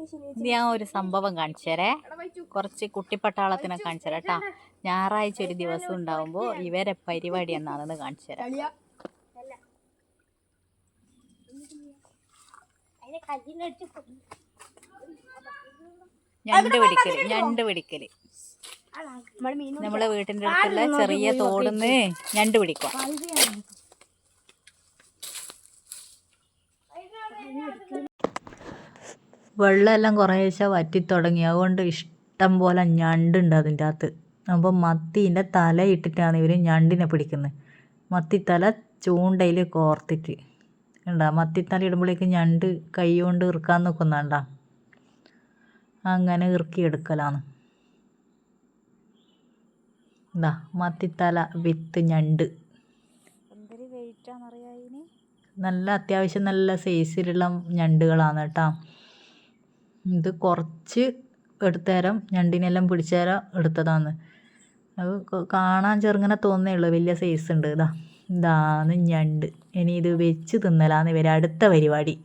ഇത് ഞാൻ ഒരു സംഭവം കാണിച്ചു തരേ. കുറച്ച് കുട്ടിപ്പട്ടാളത്തിനെ കാണിച്ചു തരാം കേട്ടാ. ഞായറാഴ്ച ഒരു ദിവസം ഉണ്ടാവുമ്പോൾ ഇവരെ പരിപാടി എന്നാണെന്ന് കാണിച്ചു തരാം. ഞണ്ട് പിടിക്കല് നമ്മളെ വീട്ടിൻ്റെ അടുത്തുള്ള ചെറിയ തോടുന്ന് ഞണ്ട് പിടിക്കുക. വെള്ളമെല്ലാം കുറേശ്ശെ വറ്റി തുടങ്ങി. അതുകൊണ്ട് ഇഷ്ടം പോലെ ഞണ്ടുണ്ട് അതിൻ്റെ അകത്ത്. അപ്പോൾ മത്തീൻ്റെ തല ഇട്ടിട്ടാണ് ഇവർ ഞണ്ടിനെ പിടിക്കുന്നത്. മത്തിത്തല ചൂണ്ടയിൽ കോർത്തിട്ട് ഉണ്ടാ. മത്തിത്തല ഇടുമ്പോഴേക്ക് ഞണ്ട് കൈ കൊണ്ട് ഇറുക്കാൻ നിൽക്കുന്നുണ്ടാ. അങ്ങനെ ഇറുക്കിയെടുക്കലാണ്. എന്താ മത്തിത്തല വിത്ത് ഞണ്ട്. നല്ല അത്യാവശ്യം നല്ല സൈസിലുള്ള ഞണ്ടുകളാണ് കേട്ടോ. ഇത് കുറച്ച് എടുത്തേരം ഞണ്ടിനെല്ലാം പിടിച്ചേരം എടുത്തതാണ്. അത് കാണാൻ ചെറുങ്ങനെ തോന്നേ ഉള്ളൂ, വലിയ സൈസ് ഉണ്ട്. ഇതാണ് ഞണ്ട്. ഇനി ഇത് വെച്ച് തിന്നലാണ് ഇവരെ അടുത്ത പരിപാടി.